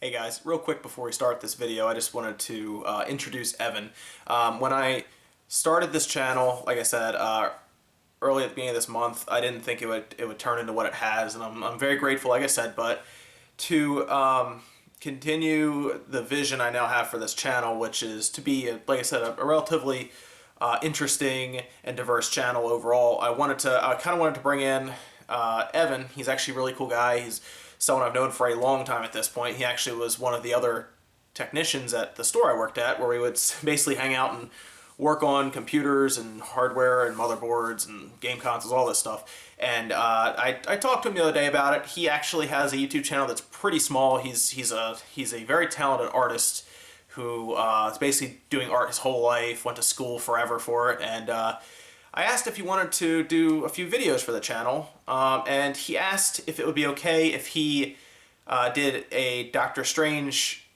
Hey guys, real quick before we start this video, I just wanted to introduce Evan. When I started this channel, like I said, early at the beginning of this month, I didn't think it would turn into what it has, and I'm very grateful, like I said, but to continue the vision I now have for this channel, which is to be, like I said, a relatively interesting and diverse channel overall, I kind of wanted to bring in Evan. He's actually a really cool guy. He's someone I've known for a long time at this point. He actually was one of the other technicians at the store I worked at, where we would basically hang out and work on computers and hardware and motherboards and game consoles, all this stuff. And I talked to him the other day about it. He actually has a YouTube channel that's pretty small. He's a very talented artist who is basically doing art his whole life, went to school forever for it, and I asked if he wanted to do a few videos for the channel, and he asked if it would be okay if he did a Doctor Strange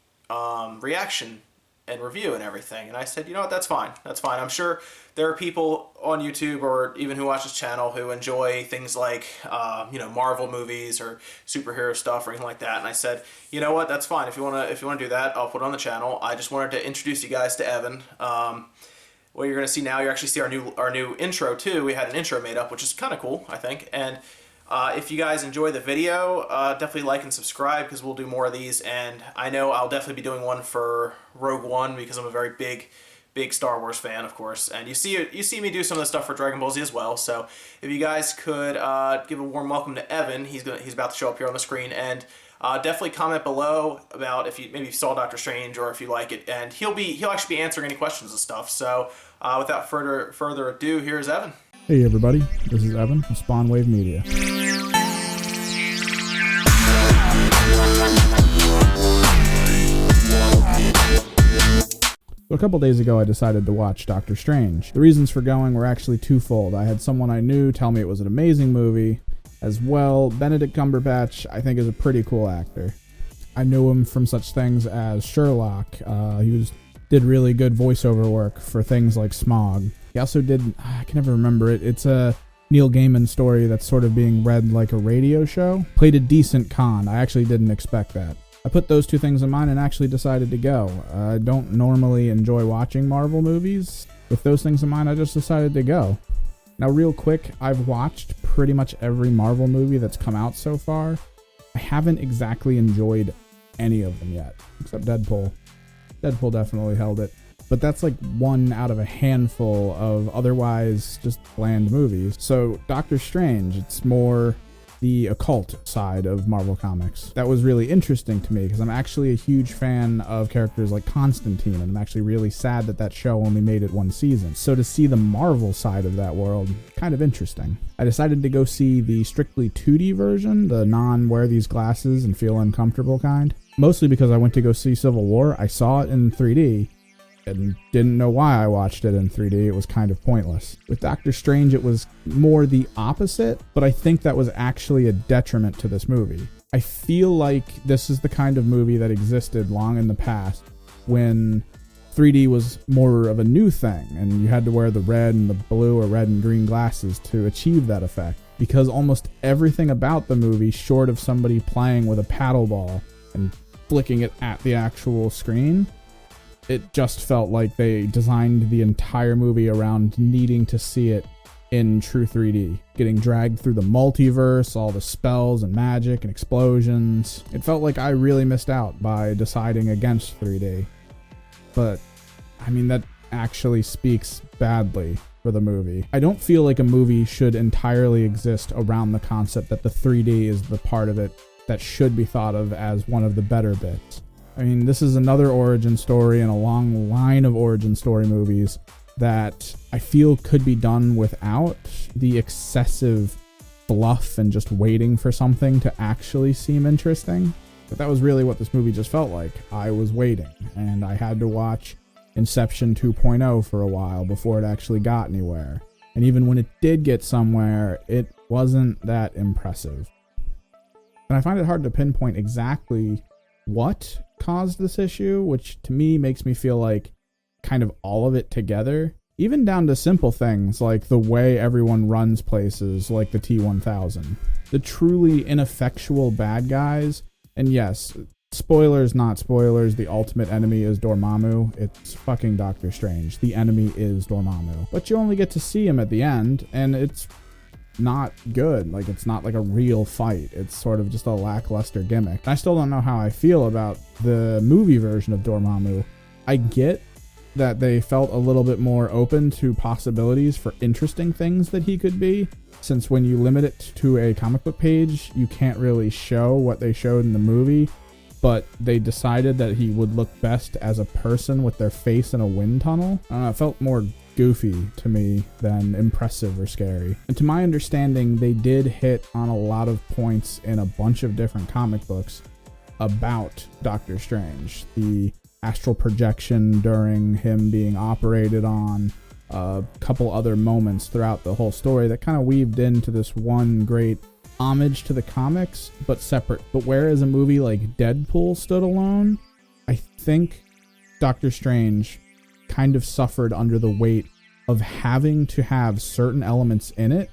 reaction and review and everything. And I said, you know what, that's fine. That's fine. I'm sure there are people on YouTube or even who watch this channel who enjoy things like, Marvel movies or superhero stuff or anything like that. And I said, you know what, that's fine. If you wanna do that, I'll put it on the channel. I just wanted to introduce you guys to Evan. What you're going to see now, you actually see our new intro too. We had an intro made up, which is kind of cool, I think. And if you guys enjoy the video, definitely like and subscribe, because we'll do more of these. And I know I'll definitely be doing one for Rogue One, because I'm a very big Star Wars fan, of course. And you see me do some of the stuff for Dragon Ball Z as well. So if you guys could give a warm welcome to Evan, he's about to show up here on the screen, and definitely comment below about if you saw Doctor Strange or if you like it, and he'll actually be answering any questions and stuff. So without further ado, here's Evan. Hey everybody, this is Evan of Spawn Wave Media. So a couple days ago I decided to watch Doctor Strange. The reasons for going were actually twofold. I had someone I knew tell me it was an amazing movie. As well, Benedict Cumberbatch, I think, is a pretty cool actor. I knew him from such things as Sherlock. He did really good voiceover work for things like Smog. He also did, I can never remember it, it's a Neil Gaiman story that's sort of being read like a radio show. Played a decent Khan. I actually didn't expect that. I put those two things in mind and actually decided to go. I don't normally enjoy watching Marvel movies. With those things in mind, I just decided to go. Now, real quick, I've watched pretty much every Marvel movie that's come out so far. I haven't exactly enjoyed any of them yet, except Deadpool. Deadpool definitely held it. But that's like one out of a handful of otherwise just bland movies. So, Doctor Strange, it's more the occult side of Marvel Comics. That was really interesting to me because I'm actually a huge fan of characters like Constantine, and I'm actually really sad that show only made it one season. So to see the Marvel side of that world, kind of interesting. I decided to go see the strictly 2D version, the non-wear these glasses and feel uncomfortable kind. Mostly because I went to go see Civil War. I saw it in 3D, and didn't know why I watched it in 3D. It was kind of pointless. With Doctor Strange, it was more the opposite, but I think that was actually a detriment to this movie. I feel like this is the kind of movie that existed long in the past when 3D was more of a new thing, and you had to wear the red and the blue or red and green glasses to achieve that effect. Because almost everything about the movie, short of somebody playing with a paddle ball and flicking it at the actual screen, it just felt like they designed the entire movie around needing to see it in true 3D. Getting dragged through the multiverse, all the spells and magic and explosions. It felt like I really missed out by deciding against 3D. But, I mean, that actually speaks badly for the movie. I don't feel like a movie should entirely exist around the concept that the 3D is the part of it that should be thought of as one of the better bits. I mean, this is another origin story in a long line of origin story movies that I feel could be done without the excessive fluff and just waiting for something to actually seem interesting. But that was really what this movie just felt like. I was waiting, and I had to watch Inception 2.0 for a while before it actually got anywhere. And even when it did get somewhere, it wasn't that impressive. And I find it hard to pinpoint exactly what caused this issue, which to me makes me feel like kind of all of it together, even down to simple things like the way everyone runs places like the T-1000. The truly ineffectual bad guys, and yes, Spoilers, not spoilers, the ultimate enemy is Dormammu. It's fucking Doctor Strange. The enemy is Dormammu. But you only get to see him at the end, and it's not good. Like, it's not like a real fight. It's sort of just a lackluster gimmick. I still don't know how I feel about the movie version of Dormammu. I get that they felt a little bit more open to possibilities for interesting things that he could be, since when you limit it to a comic book page, you can't really show what they showed in the movie, but they decided that he would look best as a person with their face in a wind tunnel. I don't know, it felt more goofy to me than impressive or scary. And to my understanding, they did hit on a lot of points in a bunch of different comic books about Doctor Strange. The astral projection during him being operated on, a couple other moments throughout the whole story that kind of weaved into this one great homage to the comics, but separate. But whereas a movie like Deadpool stood alone, I think Doctor Strange kind of suffered under the weight of having to have certain elements in it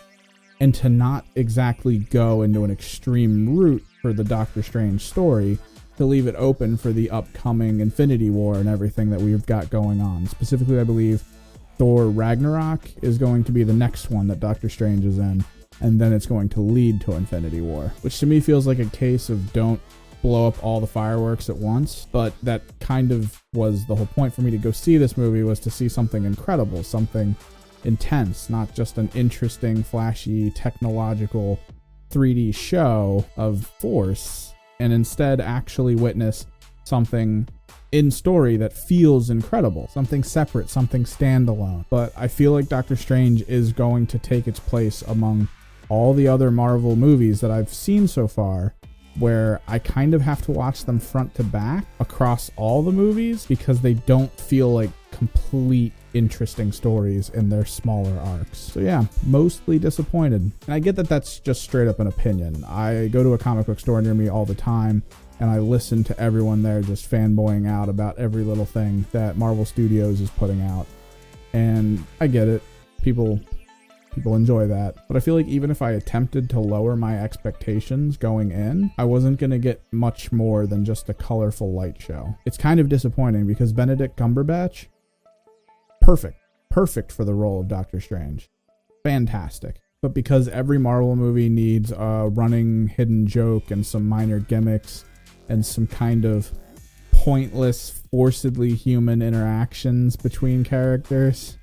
and to not exactly go into an extreme route for the Doctor Strange story, to leave it open for the upcoming Infinity War and everything that we've got going on. Specifically, I believe Thor Ragnarok is going to be the next one that Doctor Strange is in, and then it's going to lead to Infinity War, which to me feels like a case of don't blow up all the fireworks at once. But that kind of was the whole point for me to go see this movie, was to see something incredible, something intense, not just an interesting, flashy, technological 3D show of force, and instead actually witness something in story that feels incredible, something separate, something standalone. But I feel like Doctor Strange is going to take its place among all the other Marvel movies that I've seen so far, where I kind of have to watch them front to back across all the movies because they don't feel like complete interesting stories in their smaller arcs. So yeah, mostly disappointed. And I get that that's just straight up an opinion. I go to a comic book store near me all the time, and I listen to everyone there just fanboying out about every little thing that Marvel Studios is putting out. And I get it. People enjoy that. But I feel like even if I attempted to lower my expectations going in, I wasn't going to get much more than just a colorful light show. It's kind of disappointing because Benedict Cumberbatch, perfect for the role of Doctor Strange. Fantastic. But because every Marvel movie needs a running hidden joke and some minor gimmicks and some kind of pointless, forcedly human interactions between characters,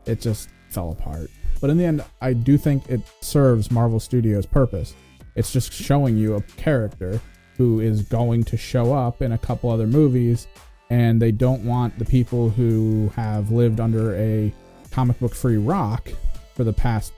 it just fell apart. But in the end, I do think it serves Marvel Studios' purpose. It's just showing you a character who is going to show up in a couple other movies, and they don't want the people who have lived under a comic book free rock for the past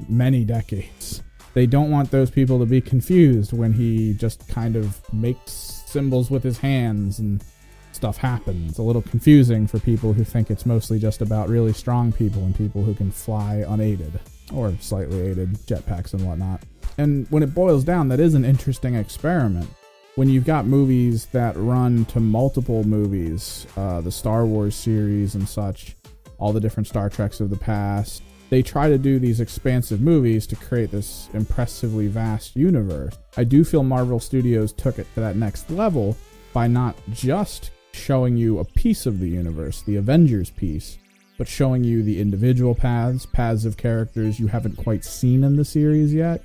many decades. They don't want those people to be confused when he just kind of makes symbols with his hands and stuff happens. It's a little confusing for people who think it's mostly just about really strong people and people who can fly unaided or slightly aided, jetpacks and whatnot. And when it boils down, that is an interesting experiment. When you've got movies that run to multiple movies, the Star Wars series and such, all the different Star Treks of the past, they try to do these expansive movies to create this impressively vast universe. I do feel Marvel Studios took it to that next level by not just showing you a piece of the universe, the Avengers piece, but showing you the individual paths of characters you haven't quite seen in the series yet.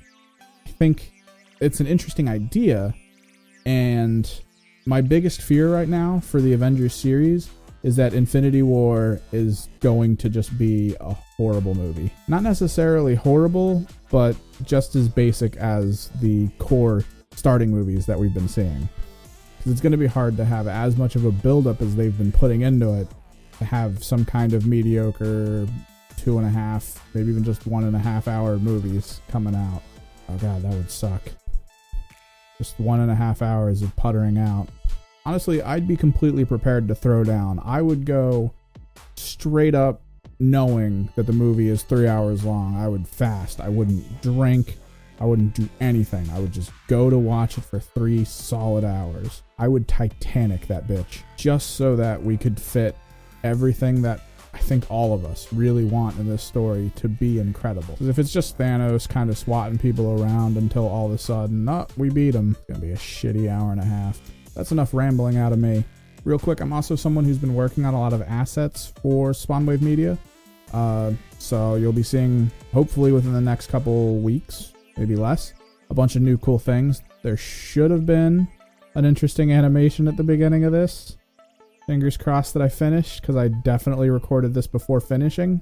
I think it's an interesting idea, and my biggest fear right now for the Avengers series is that Infinity War is going to just be a horrible movie. Not necessarily horrible, but just as basic as the core starting movies that we've been seeing. Because it's going to be hard to have as much of a build-up as they've been putting into it to have some kind of mediocre 2.5, maybe even just 1.5 hour movies coming out. Oh god, that would suck. Just 1.5 hours of puttering out. Honestly, I'd be completely prepared to throw down. I would go straight up knowing that the movie is 3 hours long. I would fast. I wouldn't drink. I wouldn't do anything. I would just go to watch it for 3 solid hours. I would Titanic that bitch just so that we could fit everything that I think all of us really want in this story to be incredible. Because if it's just Thanos kind of swatting people around until all of a sudden, we beat him, it's going to be a shitty hour and a half. that's enough rambling out of me. Real quick, I'm also someone who's been working on a lot of assets for Spawnwave Media. So you'll be seeing, hopefully within the next couple weeks, maybe less, a bunch of new cool things. There should have been an interesting animation at the beginning of this. Fingers crossed that I finished, because I definitely recorded this before finishing.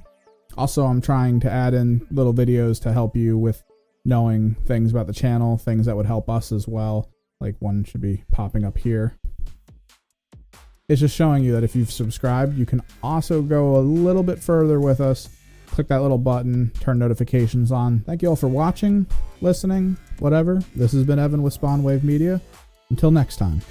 Also, I'm trying to add in little videos to help you with knowing things about the channel, things that would help us as well. Like one should be popping up here. It's just showing you that if you've subscribed, you can also go a little bit further with us. Click that little button, turn notifications on. Thank you all for watching, listening, whatever. This has been Evan with Spawnwave Media. Until next time.